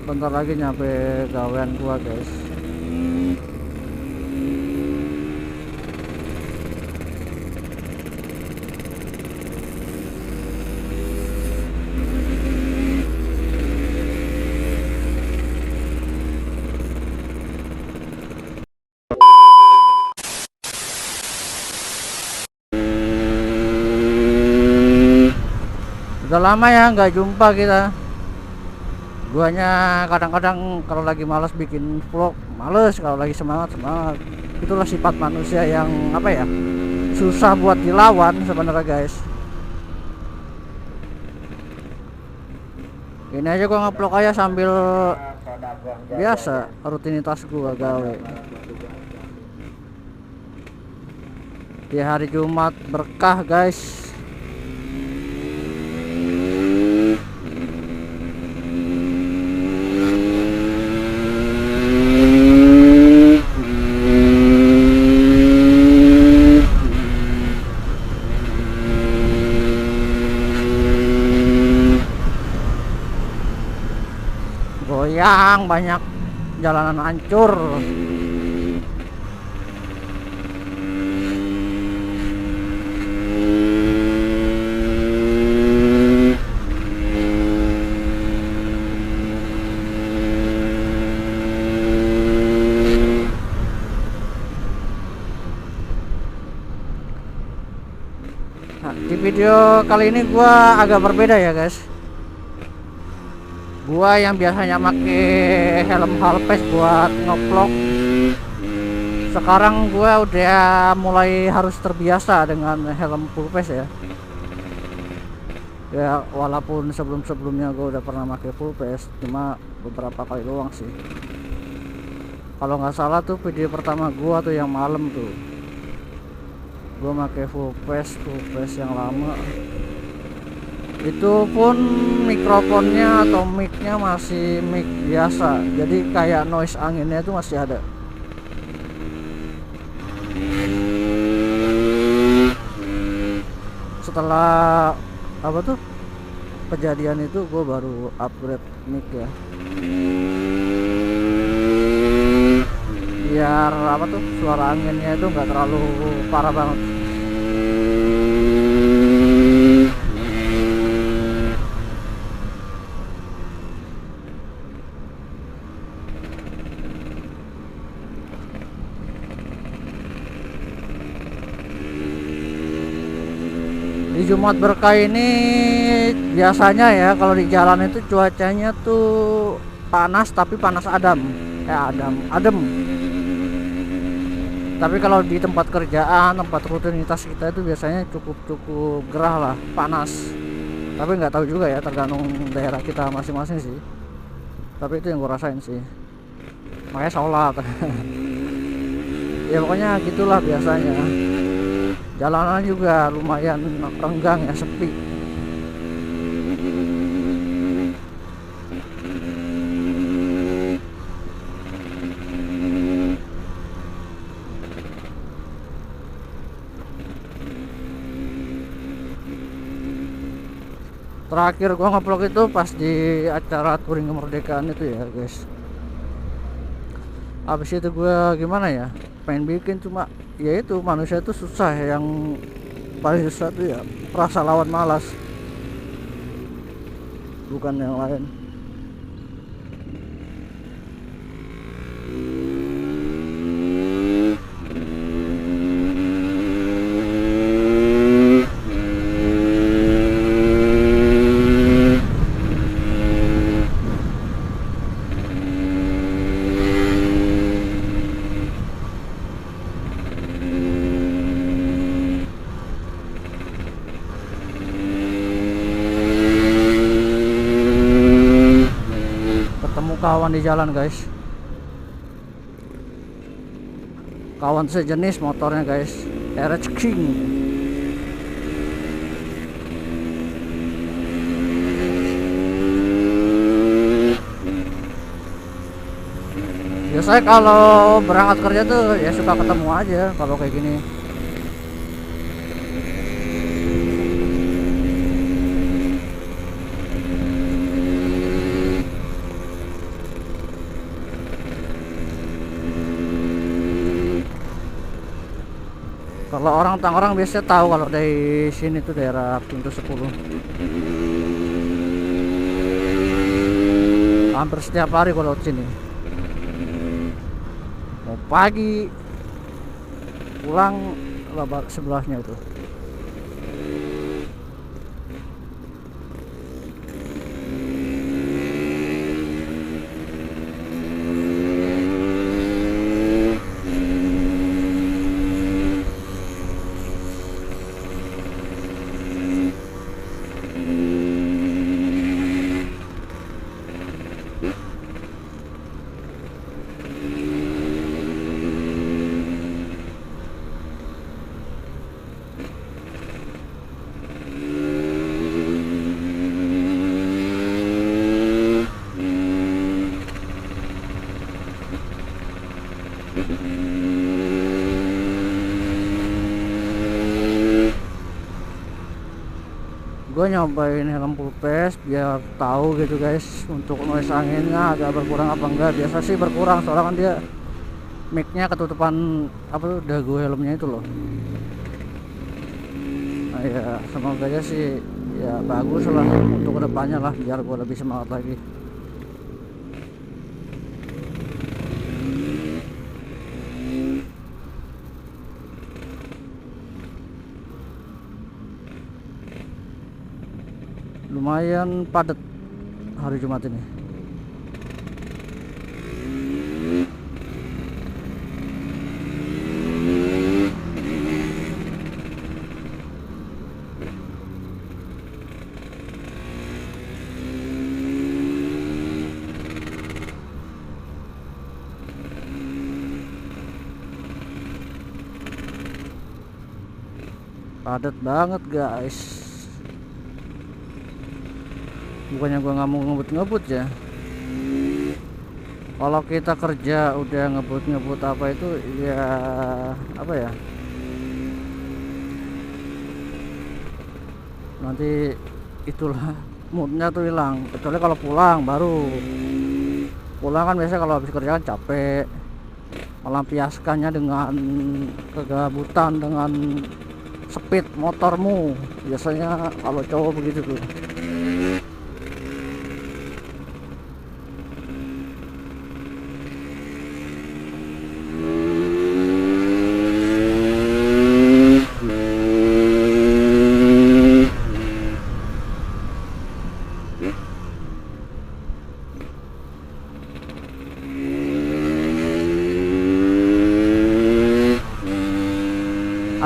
bentar lagi nyampe gawean gua guys. Udah lama ya nggak jumpa kita. Guanya kadang-kadang kalau lagi malas bikin vlog males, kalau lagi semangat semangat. Itulah sifat manusia yang apa ya, susah buat dilawan sebenarnya guys. Ini aja gua ngeplok aja sambil biasa rutinitas gua gawe di hari Jumat berkah guys. Goyang, banyak jalanan hancur. Nah, di video kali ini gua agak berbeda ya guys. Gua yang biasanya pakai helm halpes buat ngevlog, sekarang gua udah mulai harus terbiasa dengan helm full face ya. Ya walaupun sebelum-sebelumnya gua udah pernah pakai full face, cuma beberapa kali doang sih. Kalau nggak salah tuh video pertama gua tuh yang malam tuh, gua pakai full face yang lama. Itu pun mikrofonnya atau micnya masih mic biasa, jadi kayak noise anginnya itu masih ada. Setelah apa tuh kejadian itu gue baru upgrade mic ya, biar apa tuh suara anginnya itu nggak terlalu parah banget. Di Jumat berkah ini biasanya ya kalau di jalan itu cuacanya tuh panas, tapi panas adem. Adem. Tapi kalau di tempat kerjaan, tempat rutinitas kita itu biasanya cukup gerah lah, panas. Tapi nggak tahu juga ya, tergantung daerah kita masing-masing sih. Tapi itu yang gue rasain sih. Makanya sholat. Ya pokoknya gitulah biasanya. Jalanan juga lumayan renggang ya, sepi. Terakhir gua ngevlog itu pas di acara touring kemerdekaan itu ya guys. Habis itu gua gimana ya, pengen bikin, cuma ya itu manusia itu susah, yang paling susah tuh ya rasa lawan malas, bukan yang lain. Kawan di jalan guys, kawan sejenis motornya guys, RH King. Biasanya kalau berangkat kerja tuh ya suka ketemu aja kalau kayak gini. Kalau orang Tangerang biasanya tahu kalau dari sini tuh daerah pintu 10. Hampir setiap hari kalau lewat sini. Mau pagi pulang lebar sebelahnya itu. Gue nyobain helm full face biar tahu gitu guys, untuk noise anginnya agak berkurang apa enggak. Biasa sih berkurang soalnya kan dia mic-nya ketutupan apa tuh dagu helmnya itu loh. Nah ya semoga aja sih ya bagus lah untuk kedepannya lah, biar gue lebih semangat lagi. Lumayan padat hari Jumat ini. Padat banget guys. Bukannya gua nggak mau ngebut-ngebut ya. Kalau kita kerja udah ngebut-ngebut apa itu ya apa ya, nanti itulah moodnya tuh hilang. Kecuali kalau pulang, baru pulang kan biasanya kalau habis kerja kan capek, melampiaskannya dengan kegabutan, dengan speed motormu. Biasanya kalau cowok begitu tuh.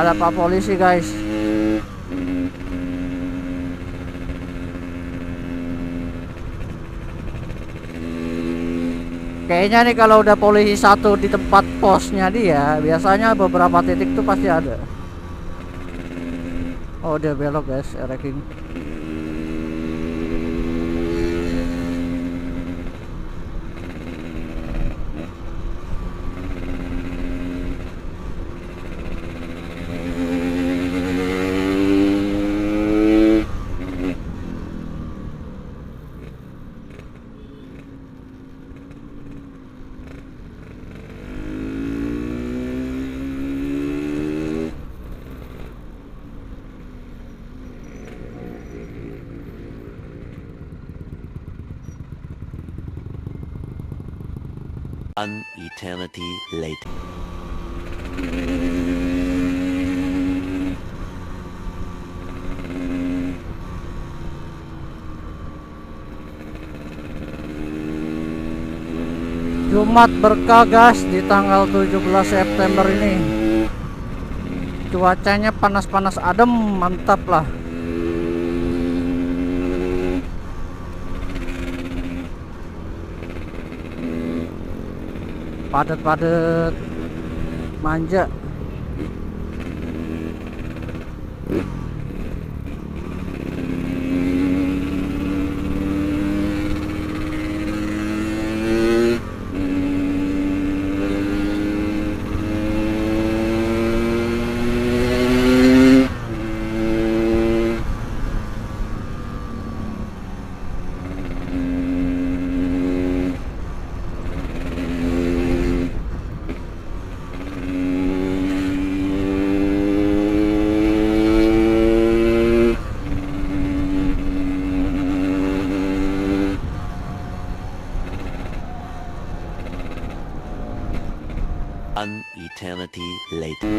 Ada Pak Polisi guys. Kayaknya nih kalau udah polisi satu di tempat posnya dia, biasanya beberapa titik tuh pasti ada. Oh dia belok guys, wrecking. An eternity later. Jumat berkah guys di tanggal 17 September ini. Cuacanya panas-panas adem, mantap lah. Padat-padat manja. eternity later.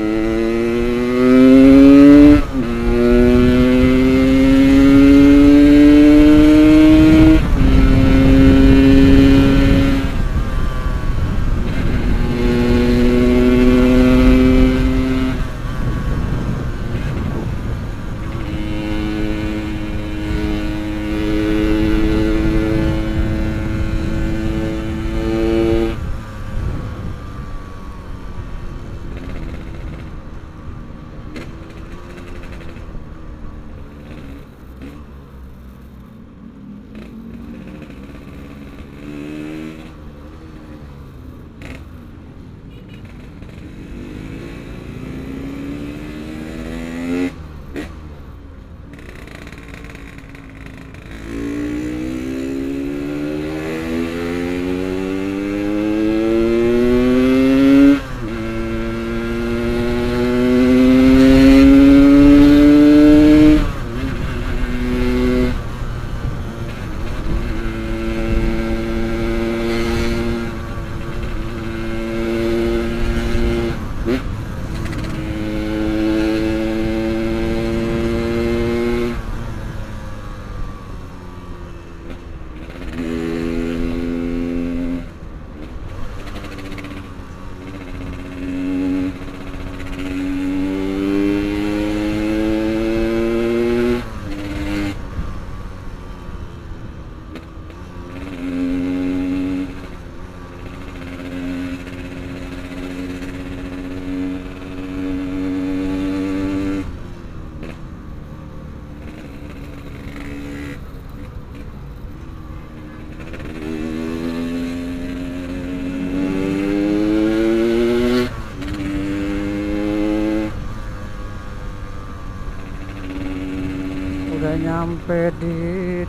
Udah nyampe di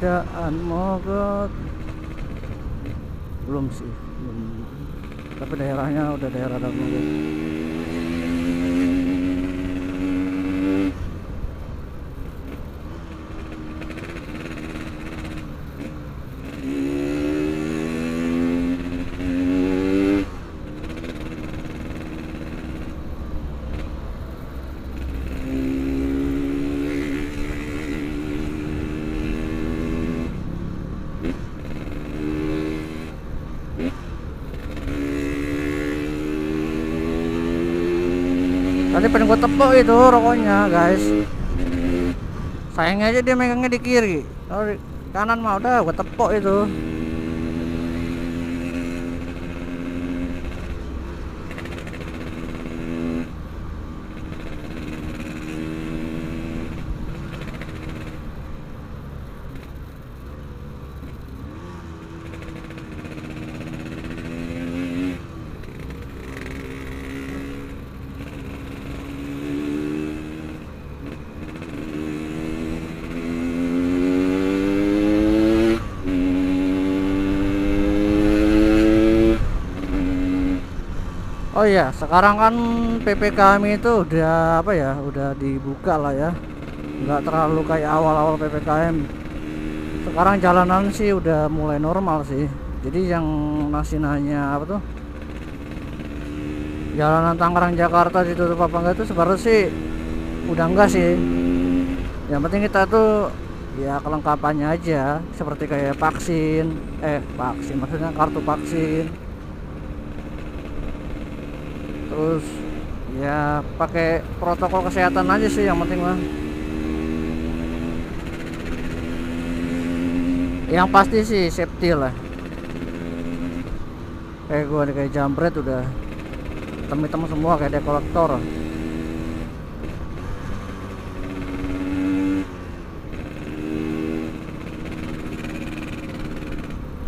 Daan Mogot. Belum sih, belum. Tapi daerahnya udah daerah Daan Mogot. Tadi pengen gue tepuk itu rokoknya guys, sayangnya aja dia megangnya di kiri. Kalau di kanan mah udah gue tepuk itu. Oh iya, sekarang kan PPKM itu udah apa ya, udah dibuka lah ya, nggak terlalu kayak awal-awal PPKM. Sekarang jalanan sih udah mulai normal sih. Jadi yang masih nanya apa tuh, jalanan Tangerang Jakarta ditutup apa enggak itu sebenarnya sih udah enggak sih. Yang penting kita tuh ya kelengkapannya aja, seperti kayak vaksin, maksudnya kartu vaksin. Terus ya pakai protokol kesehatan aja sih yang penting mah. Yang pasti sih safety lah. Kayak gua nih, kayak jambret udah hitam-hitam semua kayak debt collector.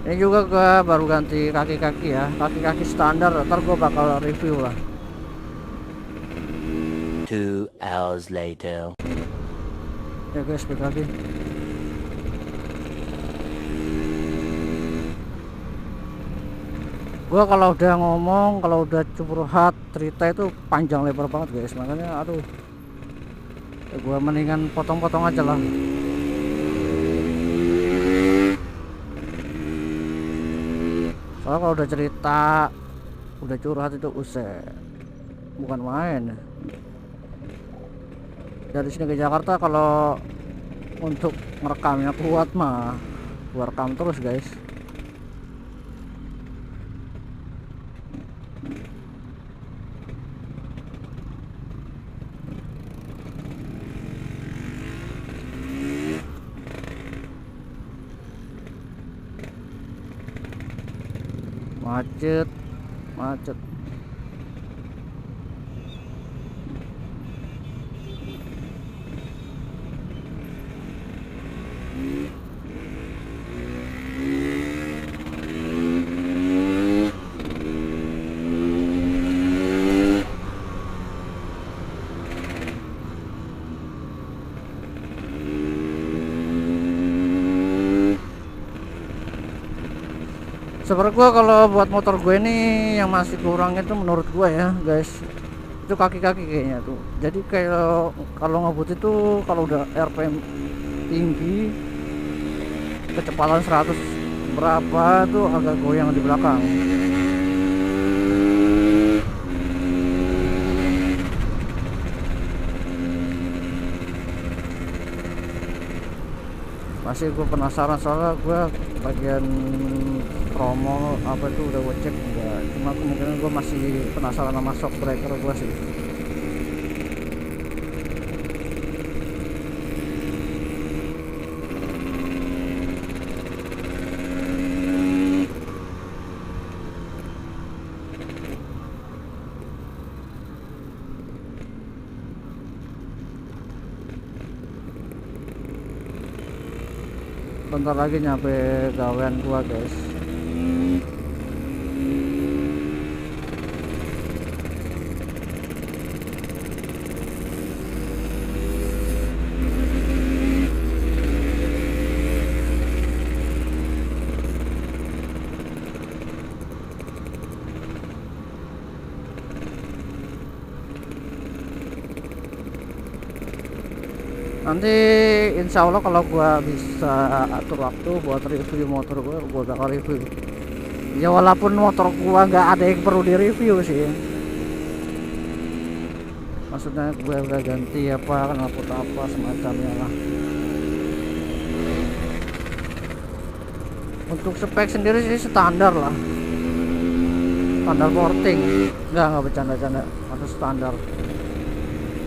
Ini juga gua baru ganti kaki-kaki ya, kaki-kaki standar. Ntar gua bakal review lah. 2 hours later. Ya guys, balik lagi. Gua kalau udah ngomong, kalau udah curhat cerita itu panjang lebar banget guys, makanya aduh, ya gua mendingan potong-potong aja lah. Soalnya kalau udah cerita, udah curhat itu usai. bukan main. Dari sini ke Jakarta kalau untuk merekamnya kuat mah gua rekam terus guys. Macet, macet. Sebenarnya gua kalau buat motor gue ini yang masih kurang itu menurut gua ya guys, itu kaki-kaki kayaknya tuh. Jadi kayak kalau ngebut itu kalau udah RPM tinggi, kecepatan 100 berapa tuh agak goyang di belakang. Masih gue penasaran soalnya gue bagian promo apa itu udah gue cek enggak, cuma kemungkinan gue masih penasaran sama shock breaker gue sih. Bentar lagi nyampe gawean gua guys. Nanti insya Allah kalau gua bisa atur waktu buat review motor gua bakal review. Ya walaupun motor gua nggak ada yang perlu direview sih. Maksudnya gua udah ganti apa, knalpot apa semacamnya lah. Untuk spek sendiri sih standar lah. Standar porting. Nggak bercanda-canda. Atau standar.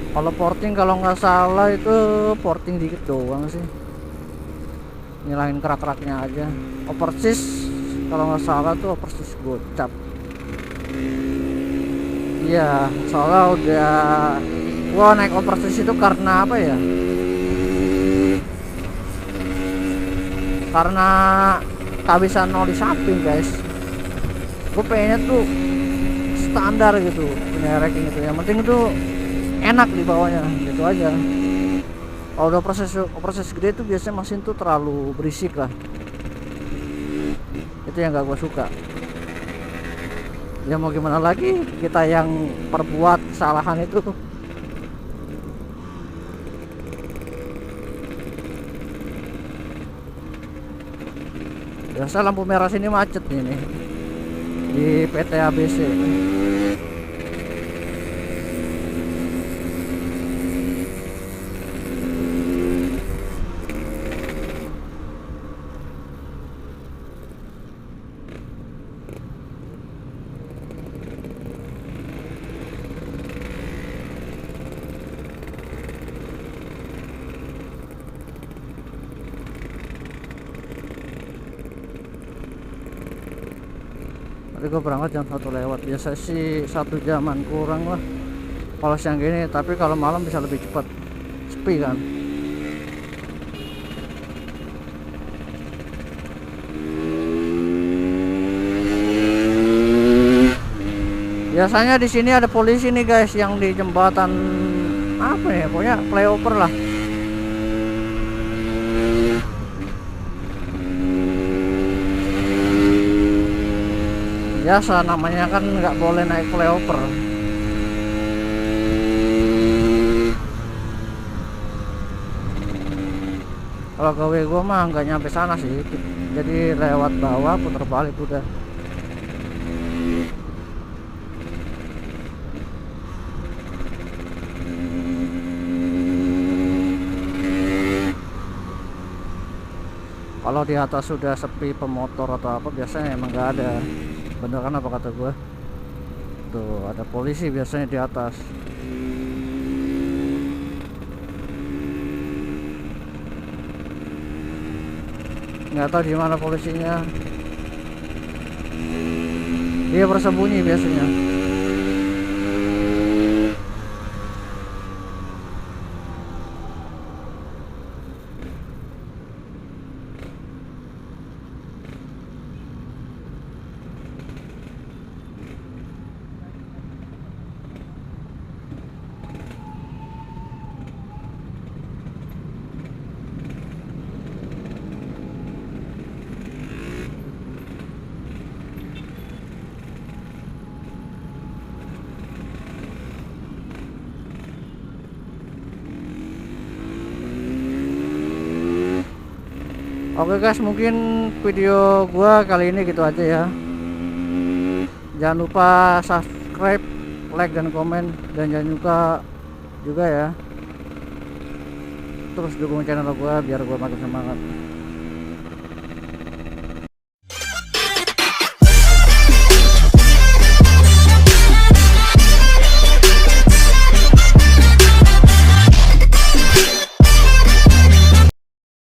Kalau porting kalau nggak salah itu porting dikit doang sih, nyalain kerak-keraknya aja. Oversis kalau nggak salah tuh oversis gocap. Iya, soalnya udah gua naik oversis itu karena apa ya? Karena kehabisan oli samping guys. Gue pengennya tuh standar gitu punya racking itu. Yang penting tuh enak di bawahnya gitu aja. Kalau udah proses gede itu biasanya mesin tuh terlalu berisik lah, itu yang gak gue suka. Ya mau gimana lagi, kita yang perbuat kesalahan itu. Biasa lampu merah sini macet ini di PT ABC. Tadi gue berangkat jam 1 lewat, biasa sih 1 jaman kurang lah kalau siang gini, tapi kalau malam bisa lebih cepat, sepi kan. Biasanya di sini ada polisi nih guys, yang di jembatan apa ya, pokoknya flyover lah. Biasa namanya kan nggak boleh naik flyover. Kalau gawe gue mah nggak nyampe sana sih, jadi lewat bawah putar balik udah. Kalau di atas sudah sepi pemotor atau apa biasanya emang nggak ada. Bener kan apa kata gue? Tuh ada polisi biasanya di atas. Nggak tahu di mana polisinya. Dia bersembunyi biasanya. Oke guys, mungkin video gua kali ini gitu aja ya. Jangan lupa subscribe, like dan komen, dan jangan lupa juga ya terus dukung channel gua biar gua makin semangat.